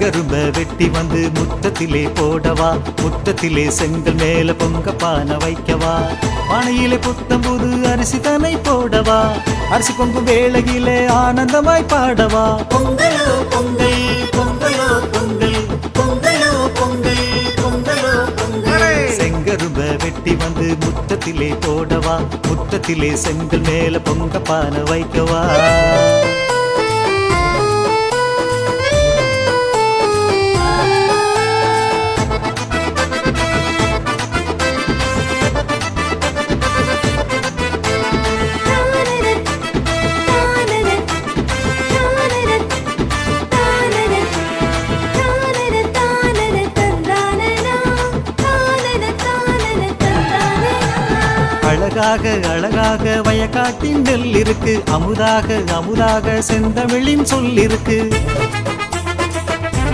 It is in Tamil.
செங்கரும்ப வெட்டி வந்து முற்றத்திலே போடவா, முற்றத்திலே செங்கல் மேல பொங்க பானை வைக்கவா, பானையிலே புத்தம்புது அரிசி தனை போடவா, அரிசி பொங்கும் வேளையிலே ஆனந்தமாய் பாடவா. பொங்கலோ பொங்கல் பொங்கலோ பொங்கல் பொங்கலோ பொங்கல் பொங்கலோ பொங்கல். செங்கரும்ப வெட்டி வந்து முற்றத்திலே போடவா, முற்றத்திலே செங்கல் மேல பொங்க பானை வைக்கவா. அழகாக அழகாக வயக்காட்டின் நெல் இருக்கு, அமுதாக அமுதாக செந்தமிழின் சொல் இருக்கு.